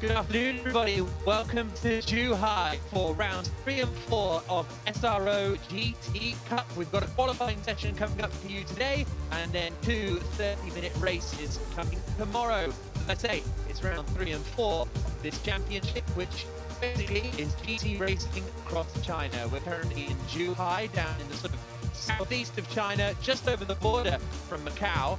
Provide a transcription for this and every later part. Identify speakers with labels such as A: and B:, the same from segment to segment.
A: Good afternoon, everybody. Welcome to Zhuhai for rounds 3 and 4 of SRO GT Cup. We've got a qualifying session coming up for you today, and then two 30-minute races coming tomorrow. As I say, it's round 3 and 4 of this championship, which basically is GT racing across China. We're currently in Zhuhai, down in the sort of southeast of China, just over the border from Macau,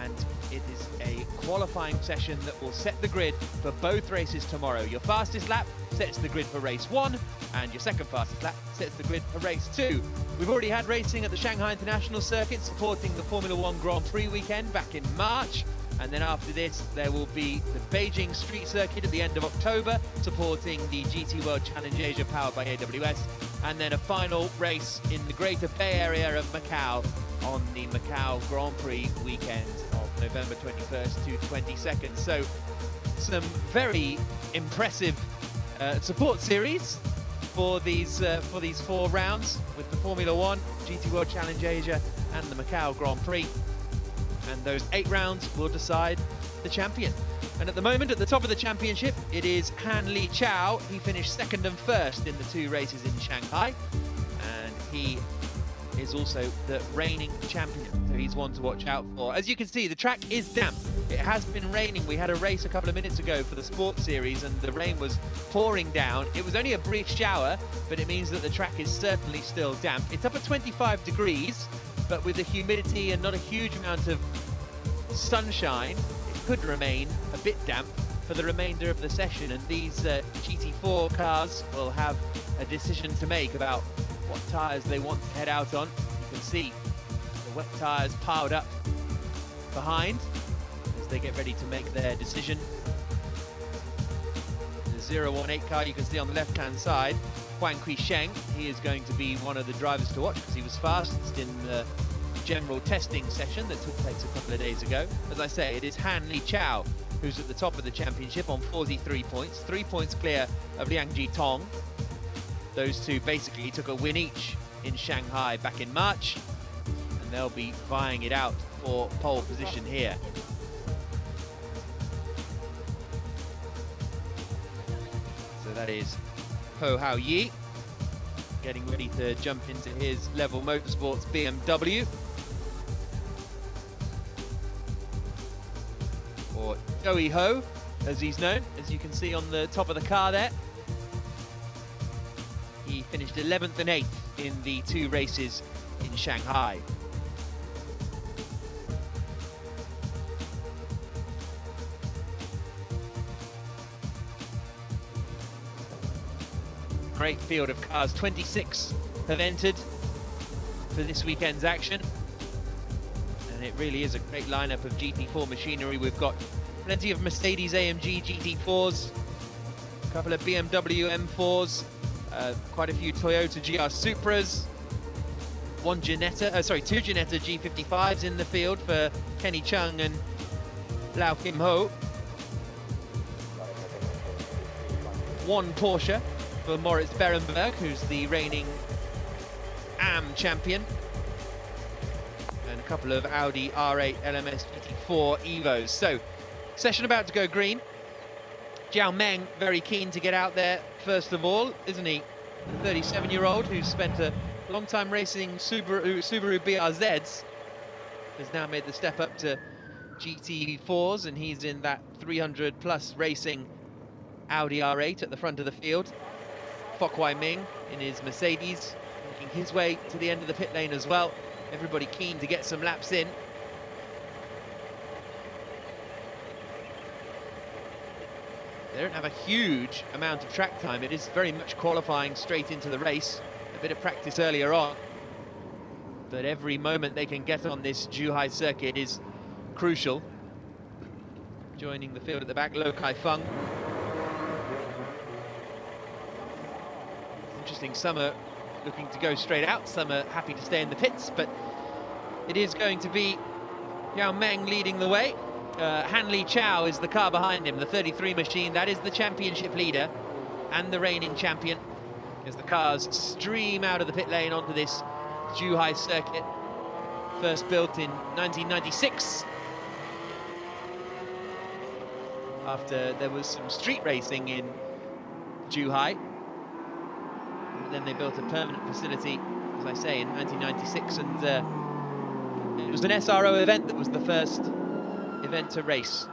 A: and it is a qualifying session that will set the grid for both races tomorrow. Your fastest lap sets the grid for race 1, and your second fastest lap sets the grid for race 2. We've already had racing at the Shanghai International Circuit supporting the Formula 1 Grand Prix weekend back in March, and then after this there will be the Beijing Street Circuit at the end of October supporting the GT World Challenge Asia powered by AWS, and then a final race in the Greater Bay Area of Macau on the Macau Grand Prix weekend of November 21st to 22nd. So some very impressive support series for these 4 rounds with the Formula 1, GT World Challenge Asia and the Macau Grand Prix. And those 8 rounds will decide the champion. And at the moment, at the top of the championship, it is Han Li Chao. He finished 2nd and 1st in the 2 races in Shanghai, and he is also the reigning champion, so he's one to watch out for. As you can see, the track is damp. It has been raining. We had a race a couple of minutes ago for the sports series and the rain was pouring down. It was only a brief shower, but it means that the track is certainly still damp. It's up at 25 degrees, but with the humidity and not a huge amount of sunshine, it could remain a bit damp for the remainder of the session, and these GT4 cars will have a decision to make about what tyres they want to head out on. You can see the wet tyres piled up behind as they get ready to make their decision. The 018 car you can see on the left-hand side, Huang Qisheng, he is going to be one of the drivers to watch because he was fastest in the general testing session that took place a couple of days ago. As I say, it is Han Li Chao who's at the top of the championship on 43 points, 3 points clear of Liang Jitong. Those two basically took a win each in Shanghai back in March, and they'll be vying it out for pole position here. So that is Ho Hao Yi getting ready to jump into his Level Motorsports BMW. Or Zhuhai Ho, as he's known, as you can see on the top of the car there. He finished 11th and 8th in the 2 races in Shanghai. Great field of cars, 26 have entered for this weekend's action. And it really is a great lineup of GT4 machinery. We've got plenty of Mercedes AMG GT4s, a couple of BMW M4s, quite a few Toyota GR Supras, 2 Ginetta G55s in the field for Kenny Chung and Lau Kim Ho. 1 Porsche for Moritz Berenberg, who's the reigning AM champion. And a couple of Audi R8 LMS GT4 Evos. So, session about to go green. Jiao Meng very keen to get out there first of all, isn't he? The 37-year-old who's spent a long time racing Subaru BRZs has now made the step up to GT4s, and he's in that 300+ racing Audi R8 at the front of the field. Fok Wai Ming in his Mercedes making his way to the end of the pit lane as well. Everybody keen to get some laps in. They don't have a huge amount of track time. It is very much qualifying straight into the race. A bit of practice earlier on. But every moment they can get on this Zhuhai circuit is crucial. Joining the field at the back, Lo Kai Feng. Interesting, some are looking to go straight out, some are happy to stay in the pits, but it is going to be Yao Meng leading the way. Han Li Chao is the car behind him, the 33 machine. That is the championship leader and the reigning champion, as the cars stream out of the pit lane onto this Zhuhai circuit, first built in 1996. after there was some street racing in Zhuhai. And then they built a permanent facility, as I say, in 1996, and it was an SRO event that was the first event to race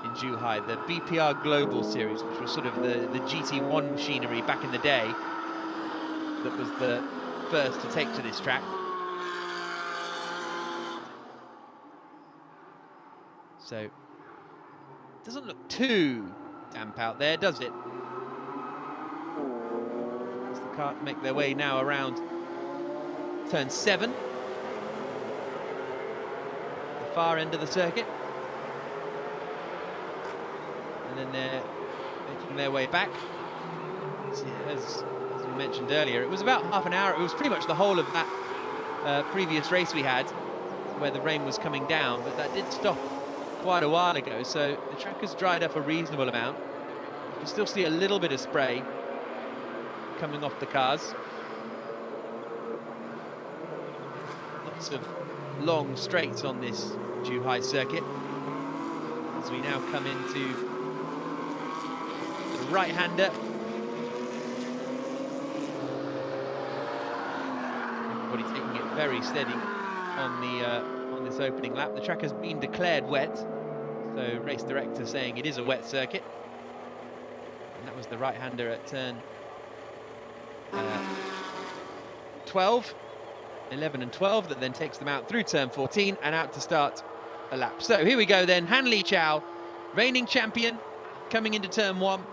A: in Zhuhai, the BPR Global Series, which was sort of the GT1 machinery back in the day, that was the first to take to this track. So, it doesn't look too damp out there, does it? As the cars make their way now around turn 7, the far end of the circuit. And then they're making their way back. As we mentioned earlier, it was about half an hour. It was pretty much the whole of that previous race we had, where the rain was coming down, but that did stop quite a while ago, so the track has dried up a reasonable amount. You can still see a little bit of spray coming off the cars. Lots of long straights on this Zhuhai circuit. As we now come into the right-hander. Everybody taking it very steady on this opening lap. The track has been declared wet, so race director saying it is a wet circuit. And that was the right-hander at turn 12, 11 and 12, that then takes them out through turn 14 and out to start a lap. So here we go then, Han Liqiao, reigning champion, coming into turn 1.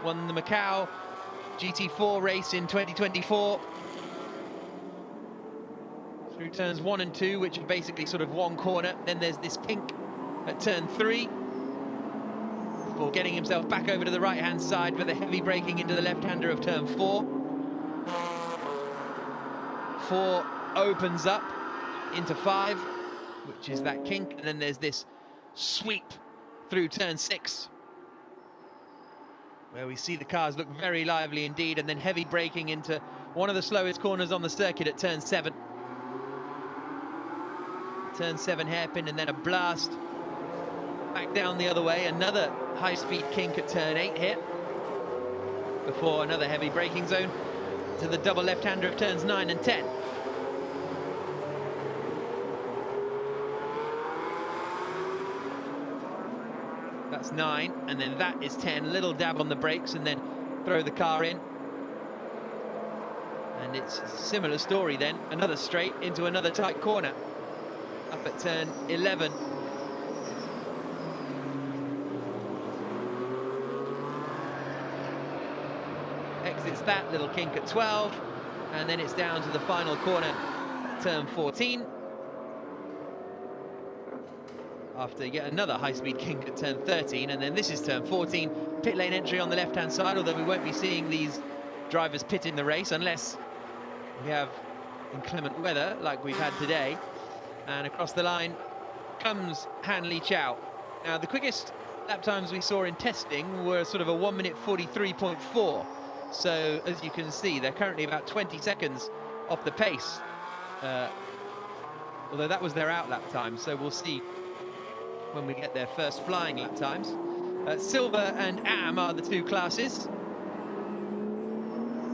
A: Won the Macau GT4 race in 2024. Through turns 1 and 2, which are basically sort of one corner. Then there's this kink at turn 3, before getting himself back over to the right-hand side for the heavy braking into the left-hander of turn 4. 4 opens up into 5, which is that kink, and then there's this sweep through turn 6, where we see the cars look very lively indeed, and then heavy braking into one of the slowest corners on the circuit at turn 7. Turn 7 hairpin, and then a blast back down the other way. Another high-speed kink at turn 8 here, before another heavy braking zone to the double left-hander of turns 9 and 10. That's 9, and then that is 10. Little dab on the brakes, and then throw the car in. And it's a similar story then. Another straight into another tight corner. Up at turn 11. Exits that little kink at 12, and then it's down to the final corner, turn 14. After yet another high-speed kink at turn 13, and then this is turn 14. Pit lane entry on the left-hand side, although we won't be seeing these drivers pit in the race unless we have inclement weather like we've had today. And across the line comes Han Liqiao. Now, the quickest lap times we saw in testing were sort of a 1 minute 43.4. So, as you can see, they're currently about 20 seconds off the pace. Although that was their out lap time, so we'll see when we get their first flying lap times. Silver and Am are the two classes.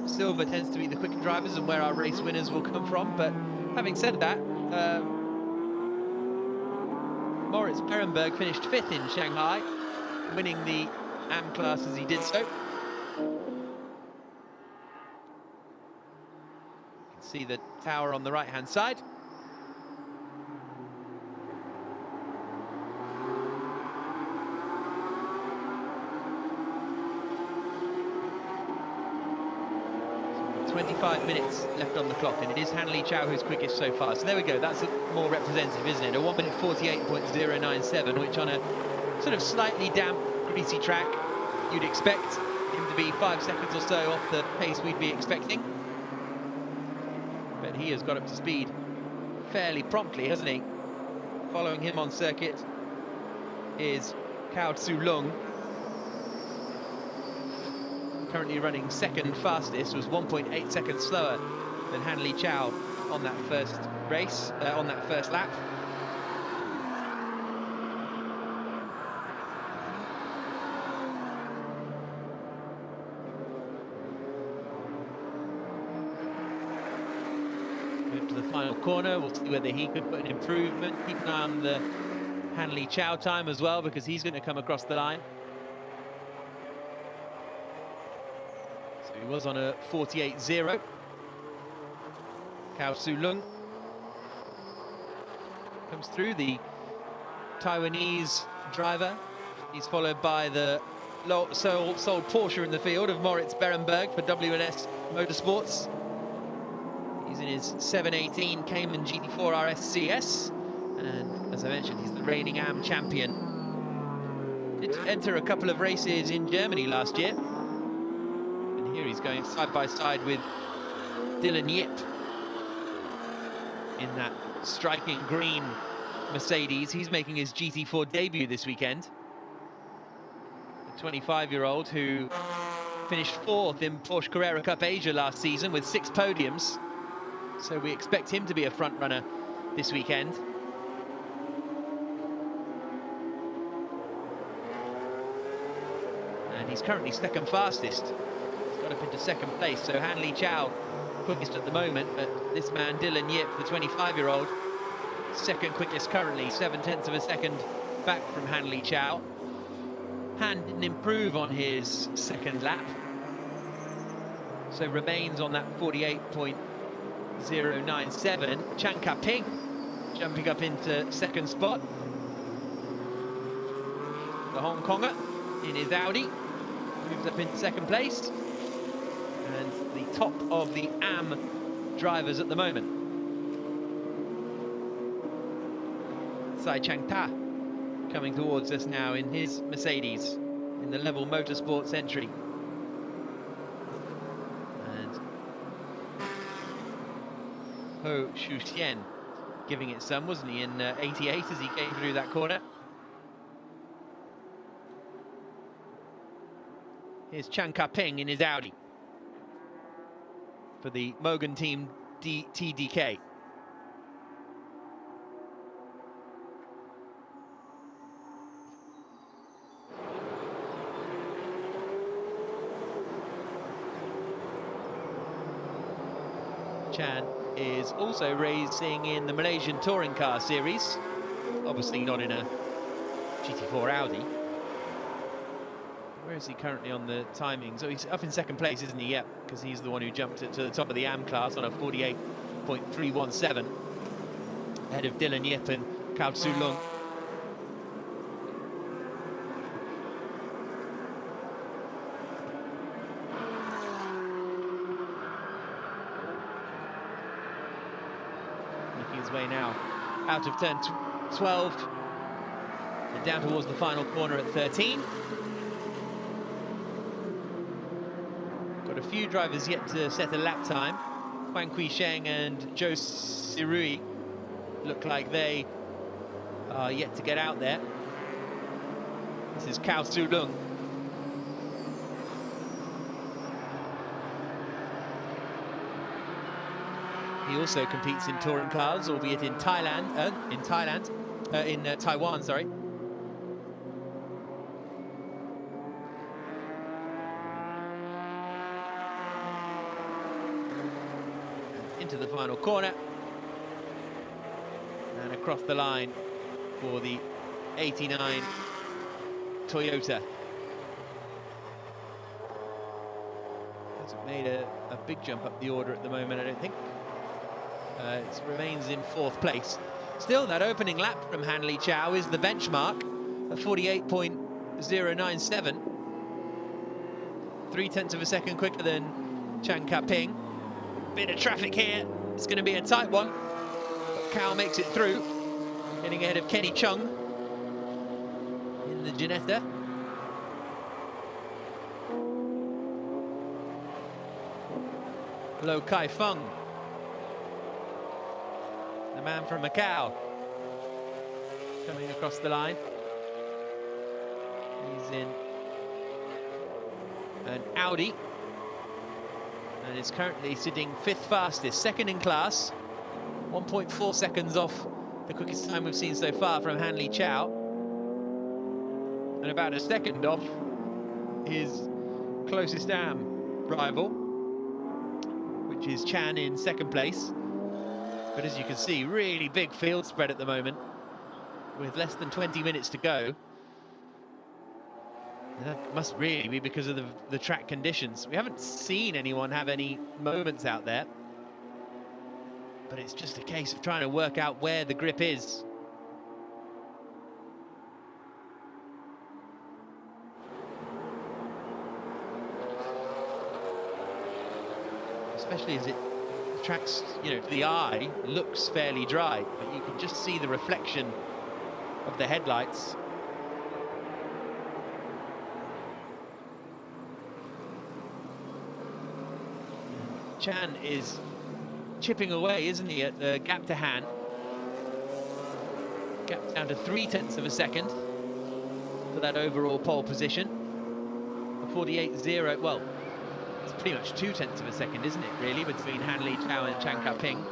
A: Silver tends to be the quicker drivers and where our race winners will come from, but having said that, Moritz Berenberg finished 5th in Shanghai, winning the Am class as he did so. You can see the tower on the right-hand side. So 25 minutes left on the clock, and it is Han Liqiao who's quickest so far. So there we go, that's more representative, isn't it? A 1 minute 48.097, which on a sort of slightly damp, greasy track, you'd expect him to be 5 seconds or so off the pace we'd be expecting. But he has got up to speed fairly promptly, hasn't he? Following him on circuit is Cao Tzu-lung. Currently running second fastest, was 1.8 seconds slower than Han Liqiao on that first race, on that first lap. final corner. We'll see whether he could put an improvement. Keep an eye on the Hanley Chow time as well, because he's going to come across the line. So he was on a 48.0. Cao Su Lung comes through, the Taiwanese driver. He's followed by the sole Porsche in the field of Moritz Berenberg for WNS Motorsports. He's in his 718 Cayman GT4 RSCS, and as I mentioned, he's the reigning AM champion. Did enter a couple of races in Germany last year, and here he's going side by side with Dylan Yip in that striking green Mercedes. He's making his GT4 debut this weekend. The 25-year-old who finished 4th in Porsche Carrera Cup Asia last season with 6 podiums. So we expect him to be a front runner this weekend. And he's currently second fastest. He's got up into second place. So Hanley Chow quickest at the moment, but this man Dylan Yip, the 25-year-old, second quickest currently, 7/10 of a second back from Hanley Chow. Han didn't improve on his second lap, so remains on that 48.097. Chan Ka-ping jumping up into second spot. The Hong Konger in his Audi moves up into second place, and the top of the AM drivers at the moment. Sai Chang Ta coming towards us now in his Mercedes in the Level Motorsports entry. And Ho Shu Xian giving it some, wasn't he, in 88 as he came through that corner. Here's Chan Ka-ping in his Audi for the Mogan team TDK. Chan is also racing in the Malaysian Touring Car Series, obviously not in a GT4 Audi. Where is he currently on the timings? Oh, he's up in second place, isn't he? Yep, because he's the one who jumped to the top of the AM class on a 48.317, ahead of Dylan Yip and Cao Su Lung. His way now out of turn 12 and down towards the final corner at 13. Got a few drivers yet to set a lap time. Huang Qisheng and Zhou Sirui look like they are yet to get out there. This is Cao Su Lung. He also competes in touring cars, albeit in Taiwan, sorry. Into the final corner. And across the line for the 89 Toyota. Hasn't made a big jump up the order at the moment, I don't think. It remains in 4th place. Still, that opening lap from Hanley Chow is the benchmark at 48.097. 3/10 of a second quicker than Chan Ka-ping. Bit of traffic here. It's going to be a tight one. But Cao makes it through, getting ahead of Kenny Chung in the Ginetta. Lo Kai Feng, the man from Macau, coming across the line. He's in an Audi and is currently sitting 5th fastest, second in class, 1.4 seconds off the quickest time we've seen so far from Hanley Chow, and about a second off his closest AM rival, which is Chan in second place. But as you can see, really big field spread at the moment, with less than 20 minutes to go. And that must really be because of the track conditions. We haven't seen anyone have any moments out there, but it's just a case of trying to work out where the grip is. Especially as it tracks, you know, to the eye, looks fairly dry, but you can just see the reflection of the headlights. Chan is chipping away, isn't he, at the gap to Han. Gap down to 0.3 of a second for that overall pole position. 48.0, well, it's pretty much 0.2 of a second, isn't it, really, between Han Li Chao and Chan Ka-ping.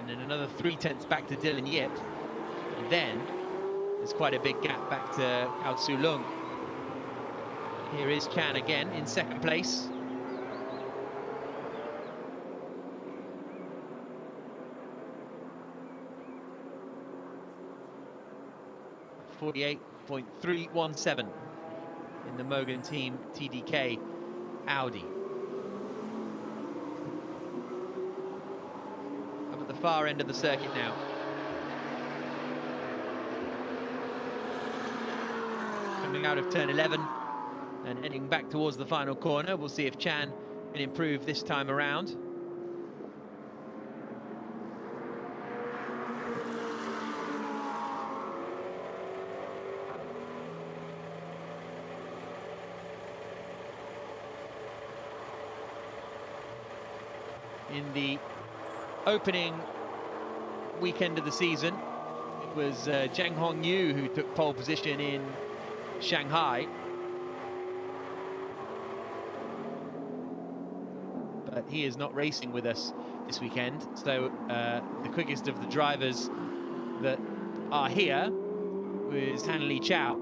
A: And then another 0.3 back to Dylan Yip. And then there's quite a big gap back to Cao Tzu Lung. Here is Chan again in second place. .317 in the Mogan Team TDK Audi. Up at the far end of the circuit now. Coming out of turn 11 and heading back towards the final corner. We'll see if Chan can improve this time around. In the opening weekend of the season, it was Zhang Hongyu who took pole position in Shanghai. But he is not racing with us this weekend, so the quickest of the drivers that are here was Han Li Chao.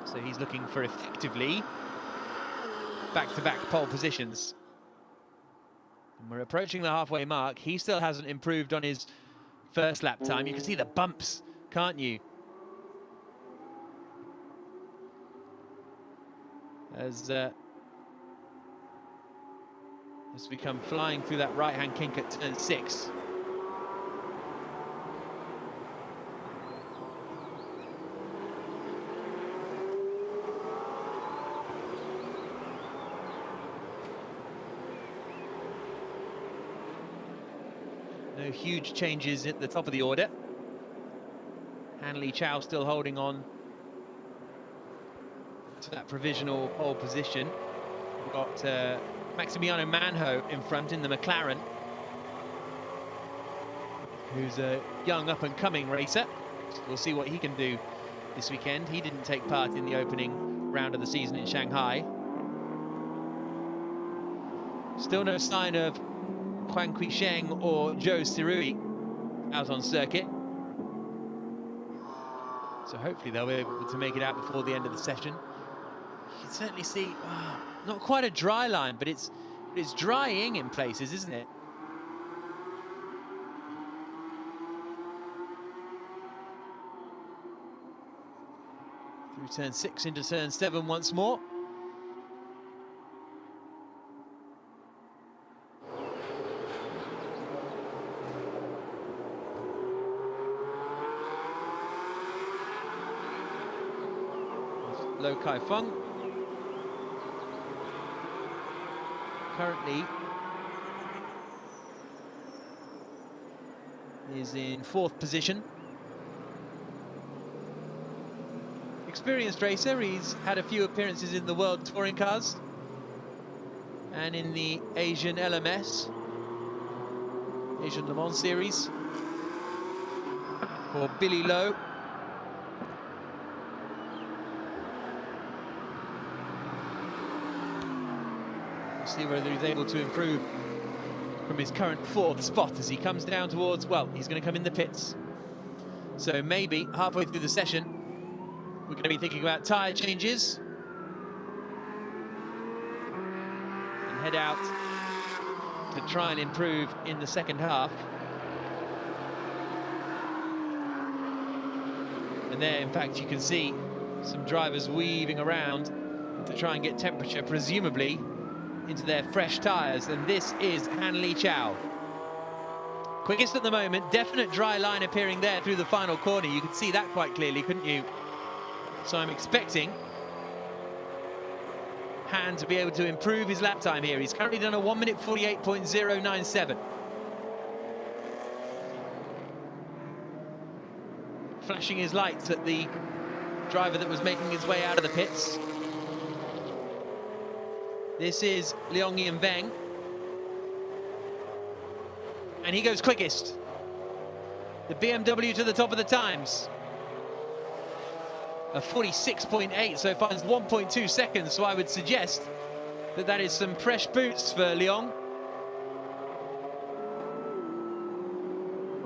A: So he's looking for effectively back-to-back pole positions. And we're approaching the halfway mark. He still hasn't improved on his first lap time. You can see the bumps, can't you? As we come flying through that right-hand kink at turn 6. No huge changes at the top of the order. Han Li Chao still holding on to that provisional pole position. We've got Maximiano Manho in front in the McLaren, who's a young up-and-coming racer. So we'll see what he can do this weekend. He didn't take part in the opening round of the season in Shanghai. Still no sign of Huang Quisheng or Zhou Sirui out on circuit. So hopefully they'll be able to make it out before the end of the session. You can certainly see, not quite a dry line, but it's drying in places, isn't it? Through turn 6 into turn 7 once more. Lo Kai Feng currently is in 4th position. Experienced racer, he's had a few appearances in the World Touring Cars and in the Asian LMS, Asian Le Mans Series for Billy Lowe. See whether he's able to improve from his current 4th spot as he comes down towards, well, he's going to come in the pits. So maybe halfway through the session, we're going to be thinking about tyre changes. and head out to try and improve in the second half. And there, in fact, you can see some drivers weaving around to try and get temperature, presumably, into their fresh tyres. And this is Han Li Chao. Quickest at the moment, definite dry line appearing there through the final corner. You could see that quite clearly, couldn't you? So I'm expecting Han to be able to improve his lap time here. He's currently done a 1 minute 48.097. Flashing his lights at the driver that was making his way out of the pits. This is Liang Yinbeng. And he goes quickest. The BMW to the top of the times. A 46.8, so finds 1.2 seconds. So I would suggest that that is some fresh boots for Liang.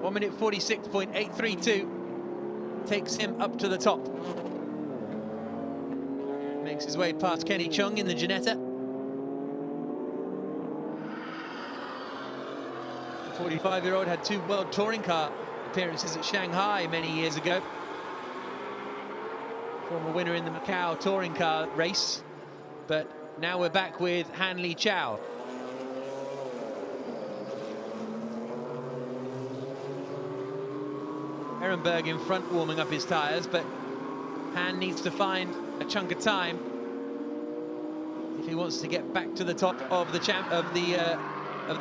A: 1 minute 46.832 takes him up to the top. Makes his way past Kenny Chung in the Ginetta. The 45-year-old had 2 World Touring Car appearances at Shanghai many years ago. Former winner in the Macau Touring Car race. But now we're back with Han Li Chao. Ehrenberg in front warming up his tyres, but Han needs to find a chunk of time if he wants to get back to the top of the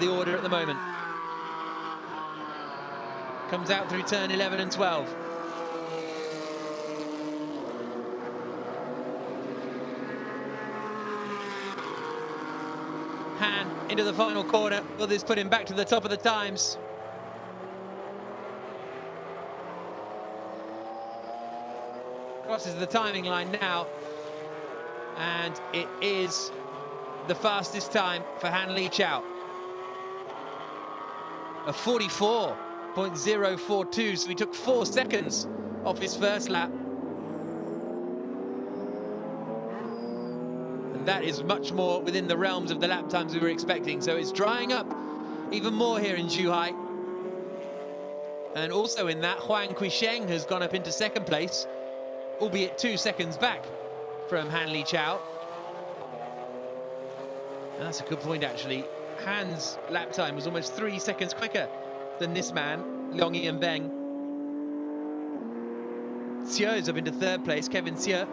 A: order at the moment. Comes out through turn 11 and 12. Han into the final corner. Will this put him back to the top of the times? Crosses the timing line now, and it is the fastest time for Han Li Chao. A 44.042, so he took 4 seconds off his first lap. And that is much more within the realms of the lap times we were expecting. So it's drying up even more here in Zhuhai. And also in that, Huang Quisheng has gone up into second place, albeit 2 seconds back from Han Li Chao. And that's a good point, actually. Han's lap time was almost 3 seconds quicker than this man, Liang Yinbeng. Xiu is up into third place, Kevin Xiu.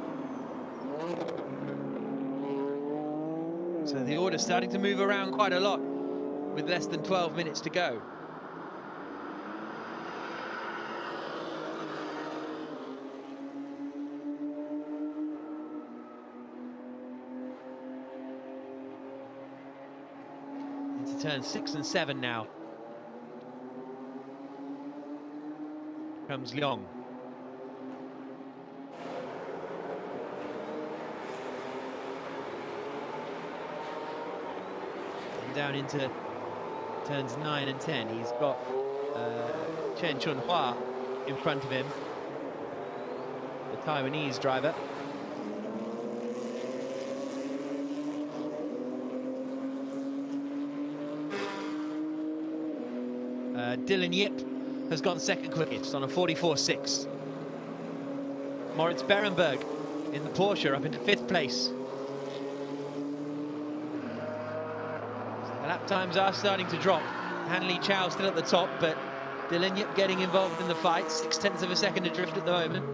A: So the order's starting to move around quite a lot with less than 12 minutes to go. Turn 6 and 7 now. Comes Liang. And down into turns 9 and 10. He's got Chen Chunhua in front of him, the Taiwanese driver. Dylan Yip has gone second quickest on a 44.6. Moritz Berenberg in the Porsche up into 5th place. The lap times are starting to drop. Han Li Chao still at the top, but Dylan Yip getting involved in the fight. 0.6 of a second adrift at the moment.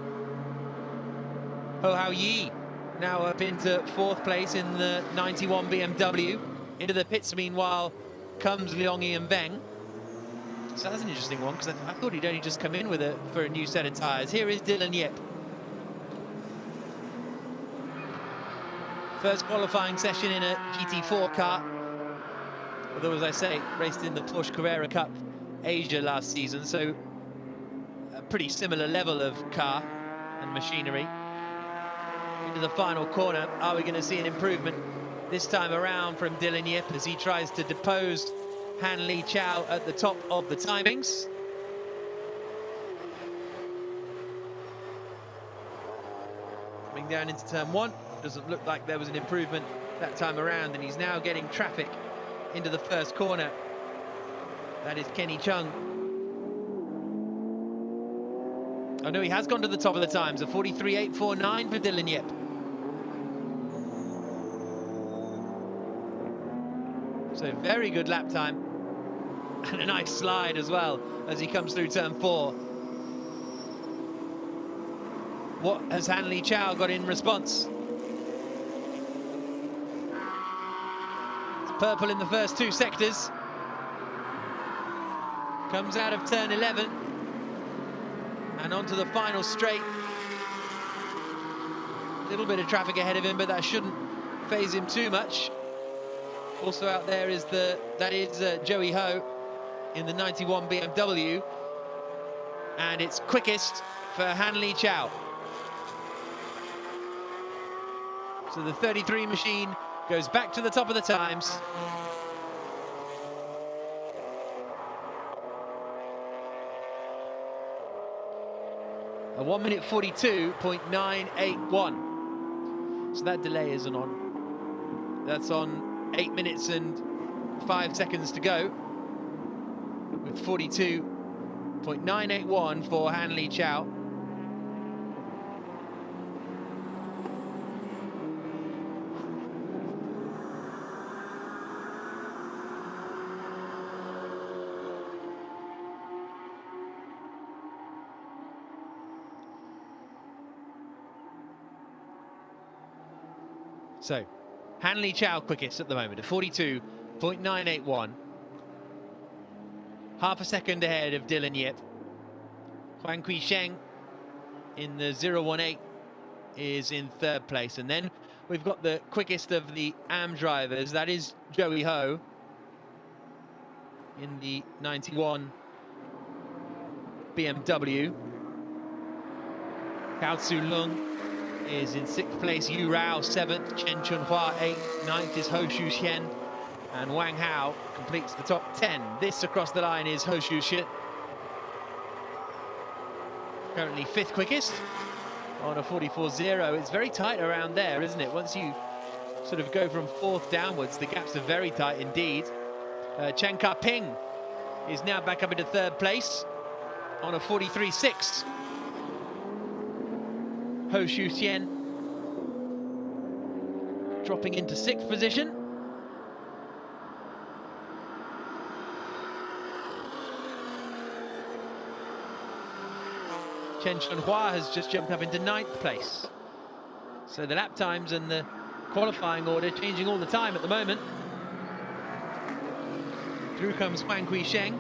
A: Ho Hao Yi now up into 4th place in the 91 BMW. Into the pits, meanwhile, comes Liang Yinbeng. So that's an interesting one, because I thought he'd only just come in for a new set of tyres. Here is Dylan Yip. First qualifying session in a GT4 car. Although, as I say, raced in the Porsche Carrera Cup Asia last season, so a pretty similar level of car and machinery. Into the final corner, are we going to see an improvement this time around from Dylan Yip as he tries to depose Han Li Chao at the top of the timings? Coming down into turn 1, doesn't look like there was an improvement that time around, and he's now getting traffic into the first corner. That is Kenny Chung. Oh no, he has gone to the top of the times, a 43.849 for Dylan Yip. So very good lap time, and a nice slide as well as he comes through turn 4. What has Hanley Chow got in response? It's purple in the first 2 sectors. Comes out of turn 11 and onto the final straight. A little bit of traffic ahead of him, but that shouldn't phase him too much. Also out there is Joey Ho in the 91 BMW, and it's quickest for Hanley Chow. So the 33 machine goes back to the top of the times. A 1 minute 42.981. So that delay isn't on. That's on 8 minutes and 5 seconds to go, with 42.981 for Hanley Chow. So, Hanley Chow quickest at the moment at 42.981. Half a second ahead of Dylan Yip. Huang Qisheng in the 018 is in 3rd place. And then we've got the quickest of the AM drivers. That is Joey Ho in the 91 BMW. Cao Tzu Lung is in 6th place, Yu Rao 7th, Chen Chunhua 8th, 9th is Ho Shu Xian, and Wang Hao completes the top 10. This across the line is Ho Shu Xian, currently 5th quickest on a 44.0. It's very tight around there, isn't it? Once you sort of go from 4th downwards, the gaps are very tight indeed. Chen Ka-ping is now back up into 3rd place on a 43.6. Ho Shu Xian dropping into 6th position. Chen Chunhua has just jumped up into 9th place. So the lap times and the qualifying order changing all the time at the moment. Through comes Huang Qisheng,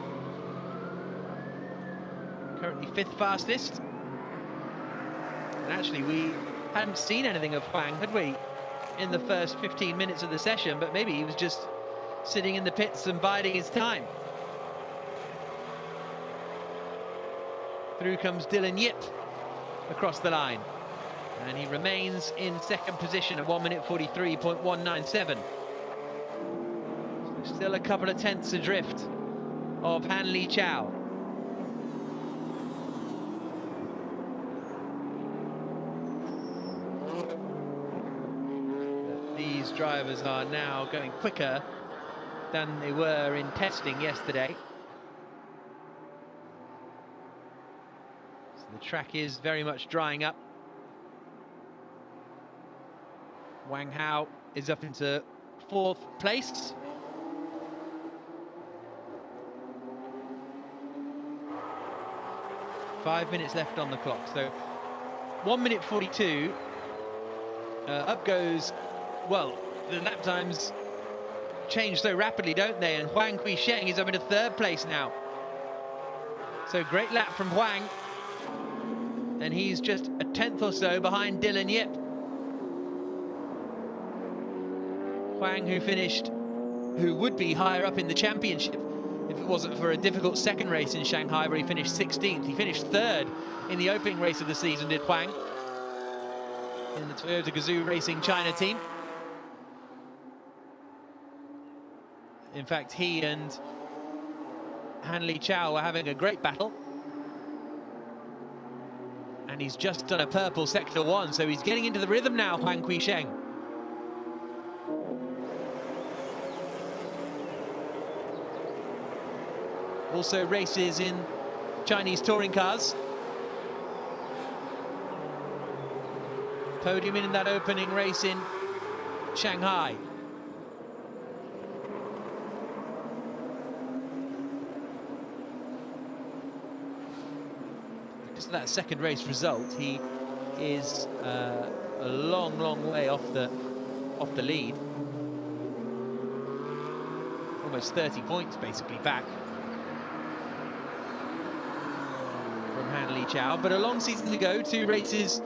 A: currently 5th fastest. And actually, we hadn't seen anything of Huang, had we, in the first 15 minutes of the session, but maybe he was just sitting in the pits and biding his time. Through comes Dylan Yip across the line, and he remains in 2nd position at 1 minute 43.197. So still a couple of tenths adrift of Hanley Chow. These drivers are now going quicker than they were in testing yesterday. So the track is very much drying up. Wang Hao is up into 4th place. Five minutes left on the clock, so 1 minute 42. Up goes. Well, the lap times change so rapidly, don't they? And Huang Qisheng is up into 3rd place now. So great lap from Huang. And he's just a 10th or so behind Dylan Yip. Huang, who would be higher up in the championship if it wasn't for a difficult second race in Shanghai where he finished 16th. He finished 3rd in the opening race of the season, did Huang, in the Toyota Gazoo Racing China team. In fact, he and Hanley Chow were having a great battle. And he's just done a purple sector 1, so he's getting into the rhythm now, Huang Qisheng. also races in Chinese touring cars. Podium in that opening race in Shanghai. Because of that second race result, he is a long way off the lead. Almost 30 points basically back from Han Li Chao. But a long season to go. 2 races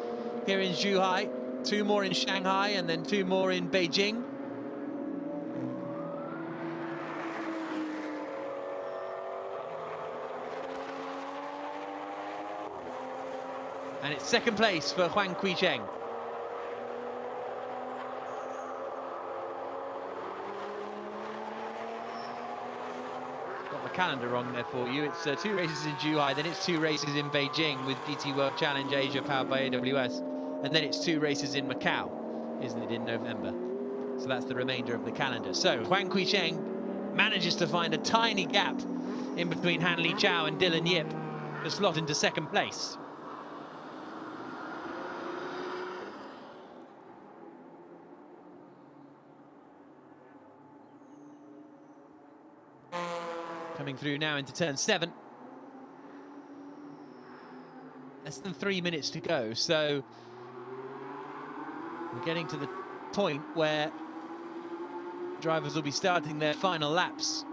A: here in Zhuhai, 2 more in Shanghai, and then 2 more in Beijing. And it's second place for Huang Qicheng. Got the calendar wrong there for you. It's 2 races in Zhuhai, then it's 2 races in Beijing with GT World Challenge Asia powered by AWS. And then it's 2 races in Macau, isn't it, in November? So that's the remainder of the calendar. So Huang Qicheng manages to find a tiny gap in between Han Li Chao and Dylan Yip to slot into second place. Coming through now into turn 7. Less than 3 minutes to go, so we're getting to the point where drivers will be starting their final laps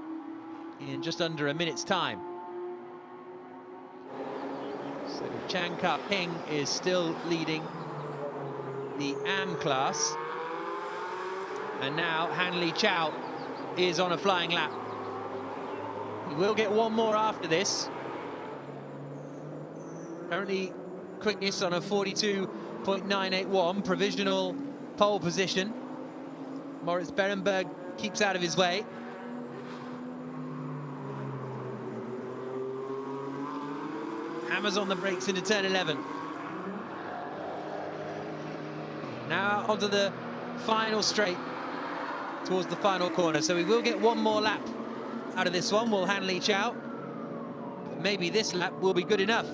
A: in just under a minute's time. So Chang Ka-ping is still leading the AM class, and now Han Li Chao is on a flying lap. He will get one more after this. Currently quickness on a 42.981, provisional pole position. Moritz Berenberg keeps out of his way. Hammers on the brakes into turn 11. Now onto the final straight towards the final corner. So he will get one more lap out of this one, will Han Li Chao. But maybe this lap will be good enough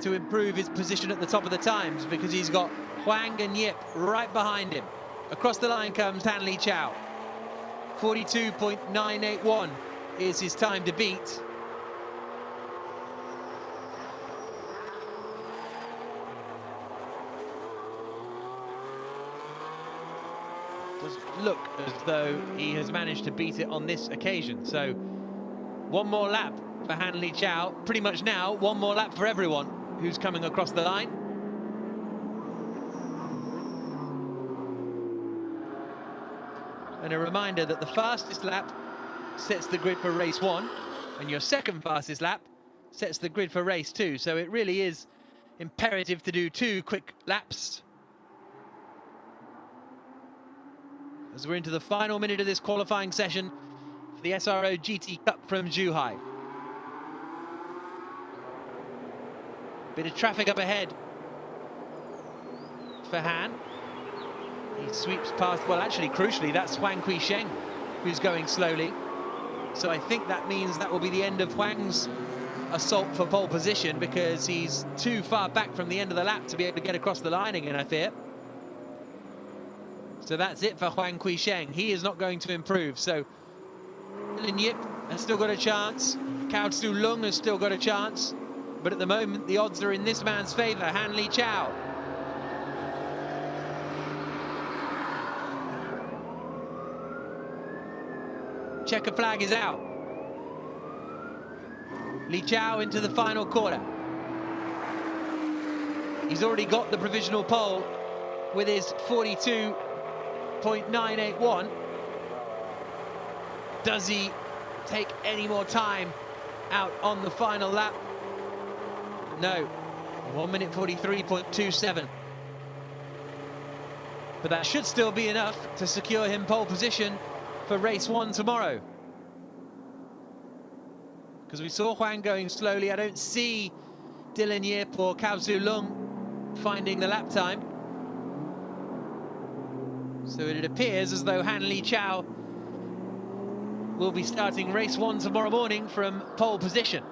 A: to improve his position at the top of the times, because he's got Huang and Yip right behind him. Across the line comes Han Li Chao. 42.981 is his time to beat. Doesn't look as though he has managed to beat it on this occasion. So one more lap for Han Li Chao. Pretty much now, one more lap for everyone who's coming across the line. And a reminder that the fastest lap sets the grid for race 1, and your second fastest lap sets the grid for race 2. So it really is imperative to do 2 quick laps. As we're into the final minute of this qualifying session for the SRO GT Cup from Zhuhai. Bit of traffic up ahead for Han. He sweeps past, well actually crucially that's Huang Qicheng who's going slowly. So I think that means that will be the end of Huang's assault for pole position, because he's too far back from the end of the lap to be able to get across the line again, I fear. So that's it for Huang Qicheng. He is not going to improve. So Dylan Yip has still got a chance. Cao Tzu Lung has still got a chance. But at the moment, the odds are in this man's favour, Han Li Chao. Checker flag is out. Li Chao into the final corner. He's already got the provisional pole with his 42.981. Does he take any more time out on the final lap? No, 1 minute 43.27. But that should still be enough to secure him pole position for race 1 tomorrow. Because we saw Huang going slowly. I don't see Dylan Yip or Cao Tzu Lung finding the lap time. So it appears as though Han Li Chao will be starting race 1 tomorrow morning from pole position.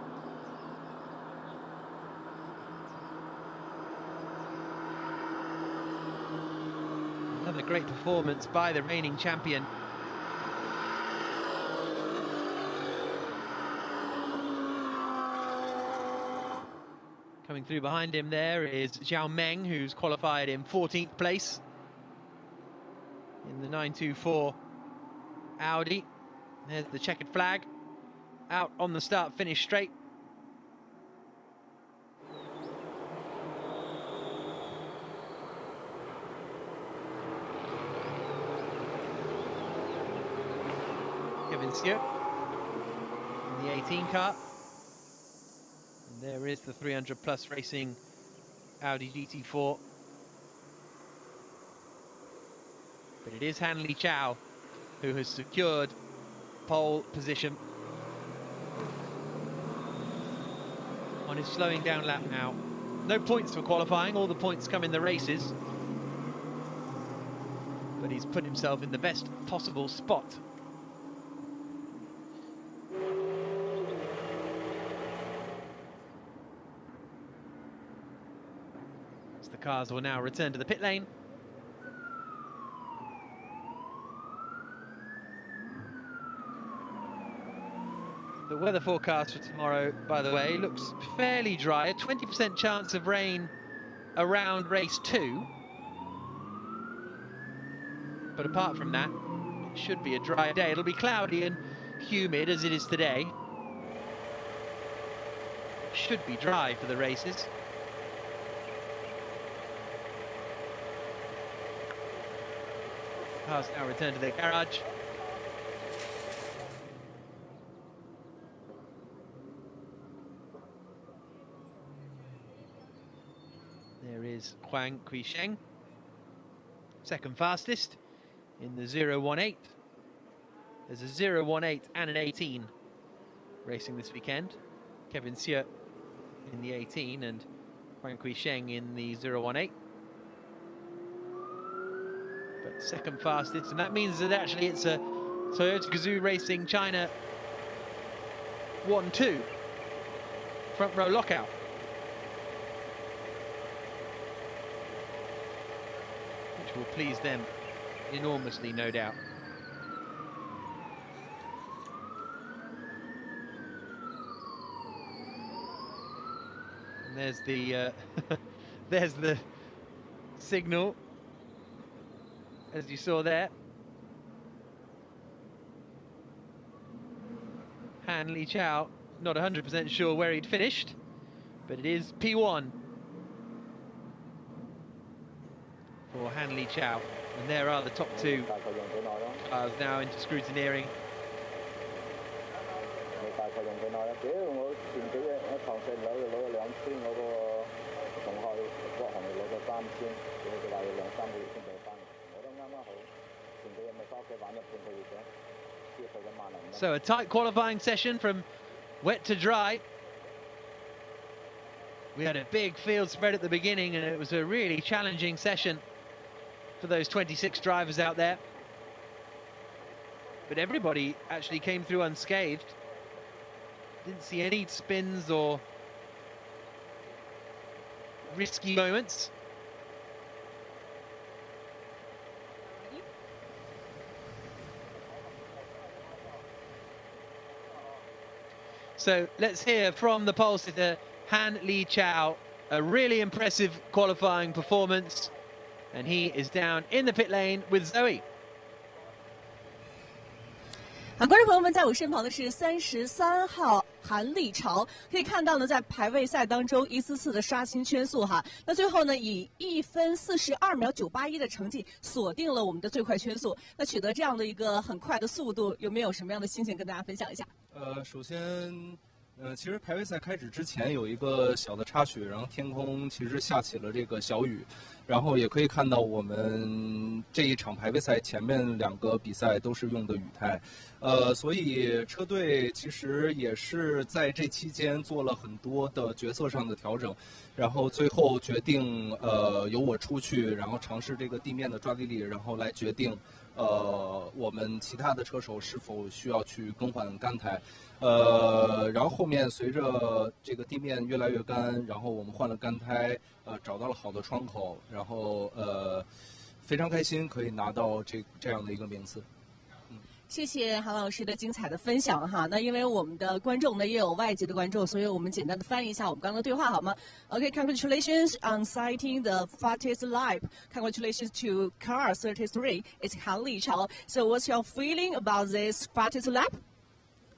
A: Another great performance by the reigning champion. Coming through behind him there is Zhao, who's qualified in 14th place in the 924 Audi. There's the checkered flag out on the start-finish straight. Kevin Stewart in the 18 car. And there is the 300 plus racing Audi GT4. But it is Hanli Chow who has secured pole position on his slowing down lap now. No points for qualifying, all the points come in the races. But he's put himself in the best possible spot. As the cars will now return to the pit lane. The weather forecast for tomorrow, by the way, looks fairly dry. A 20% chance of rain around race 2. But apart from that, it should be a dry day. It'll be cloudy and humid as it is today. Should be dry for the races. Cars now return to their garage. There is Huang Quisheng, second fastest in the 018. There's a 018 and an 18 racing this weekend. Kevin Stewart in the 18 and Huang Quisheng in the 018. But second fastest, and that means that actually it's a Toyota Gazoo Racing China 1-2 front row lockout. Which will please them enormously, no doubt. And there's the there's the signal, as you saw there. Hanli Chow, not 100% sure where he'd finished, but it is P1 for Hanli Chow. And there are the top 2 cars now into scrutineering. So a tight qualifying session from wet to dry. We had a big field spread at the beginning and it was a really challenging session for those 26 drivers out there. But everybody actually came through unscathed. Didn't see any spins or risky moments. So let's hear from the pole sitter, Hanli Chow. A really impressive qualifying performance. And he is down in the pit lane with Zoe.
B: 观众朋友们，在我身旁的是33号韩立潮，可以看到呢，在排位赛当中一次次的刷新圈速哈。那最后呢，以1分42秒981的成绩锁定了我们的最快圈速。那取得这样的一个很快的速度，有没有什么样的心情跟大家分享一下？
C: 首先，其实排位赛开始之前有一个小的插曲，然后天空其实下起了这个小雨，然后也可以看到我们这一场排位赛前面2个比赛都是用的雨胎，所以车队其实也是在这期间做了很多的决策上的调整，然后最后决定由我出去，然后尝试这个地面的抓地力，然后来决定我们其他的车手是否需要去更换干胎。然后后面随着这个地面越来越干，然后我们换了干胎，找到了好的窗口，然后非常开心可以拿到这样的一个名次。
B: 谢谢韩老师的精彩的分享哈。那因为我们的观众呢也有外籍的观众，所以我们简单的翻译一下我们刚刚的对话好吗 ？Okay, congratulations on sighting the fastest lap. Congratulations to car 33. It's Han Lichao. So what's your feeling about this fastest lap?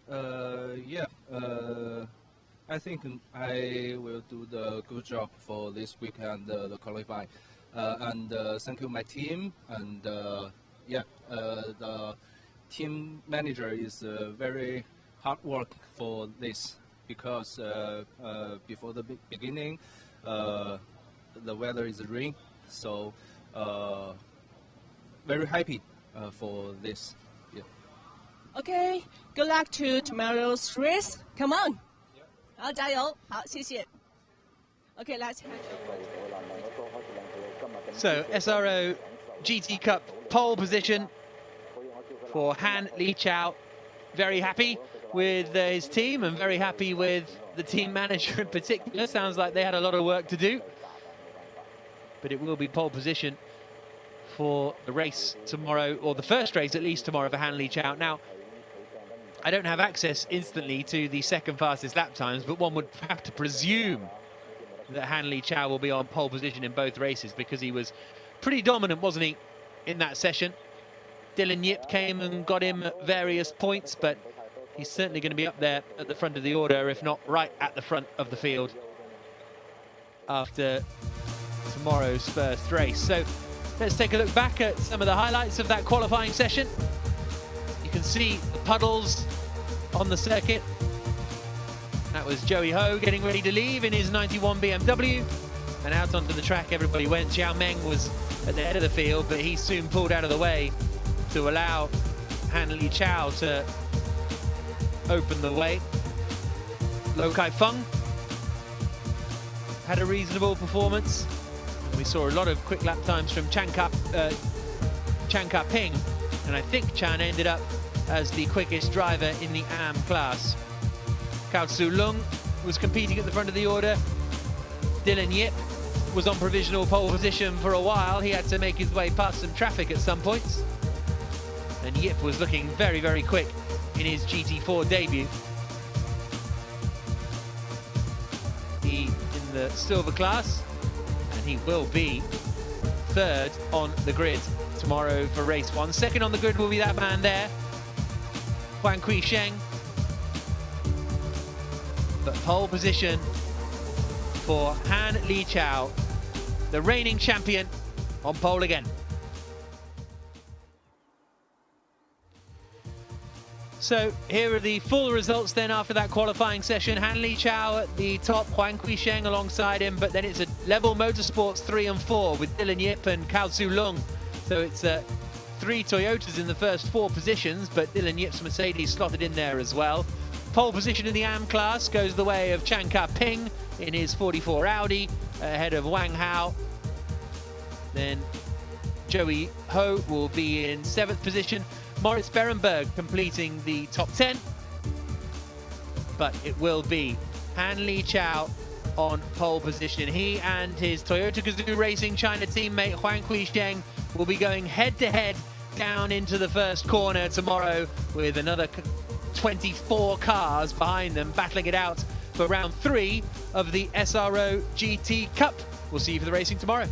C: Yeah. I think I will do the good job for this weekend, the qualifying. And thank you my team and yeah, the team manager is very hard work for this because before the beginning the weather is rain, so very happy for this. Yeah.
B: Okay, good luck to tomorrow's race. Come on. 好，加油！好，谢谢。Okay, let's hand over.
A: So SRO GT Cup pole position for Han Lichao. Very happy with his team and very happy with the team manager in particular. Sounds like they had a lot of work to do. But it will be pole position for the race tomorrow, or the first race at least tomorrow for Han Lichao. Now, I don't have access instantly to the second fastest lap times, but one would have to presume that Han Lichao will be on pole position in both races because he was pretty dominant, wasn't he, in that session. Dylan Yip came and got him at various points, but he's certainly going to be up there at the front of the order, if not right at the front of the field after tomorrow's first race. So let's take a look back at some of the highlights of that qualifying session. You can see the puddles on the circuit. That was Zhuhai Ho getting ready to leave in his 91 BMW. And out onto the track everybody went. Xiao Meng was at the head of the field, but he soon pulled out of the way to allow Han Lichao to open the way. Lo Kai Feng had a reasonable performance. We saw a lot of quick lap times from Chan Ka-ping, and I think Chan ended up as the quickest driver in the AM class. Cao Tzu-lung was competing at the front of the order. Dylan Yip was on provisional pole position for a while. He had to make his way past some traffic at some points. And Yip was looking very, very quick in his GT4 debut. He in the silver class, and he will be third on the grid tomorrow for race 1. Second on the grid will be that man there, Huang Qisheng. But pole position for Han Lichao, the reigning champion, on pole again. So here are the full results then after that qualifying session. Han Lichao at the top, Huang Qisheng alongside him, but then it's a level motorsports 3 and 4 with Dylan Yip and Cao Tzu-lung. So it's 3 Toyotas in the first 4 positions, but Dylan Yip's Mercedes slotted in there as well. Pole position in the AM class goes the way of Chan Ka-ping in his 44 Audi, ahead of Wang Hao. Then Zhuhai Ho will be in 7th position. Moritz Berenberg completing the top 10. But it will be Han Lichao on pole position. He and his Toyota Gazoo Racing China teammate Huang Qisheng will be going head-to-head down into the first corner tomorrow with another 24 cars behind them battling it out for round 3 of the SRO GT Cup. We'll see you for the racing tomorrow.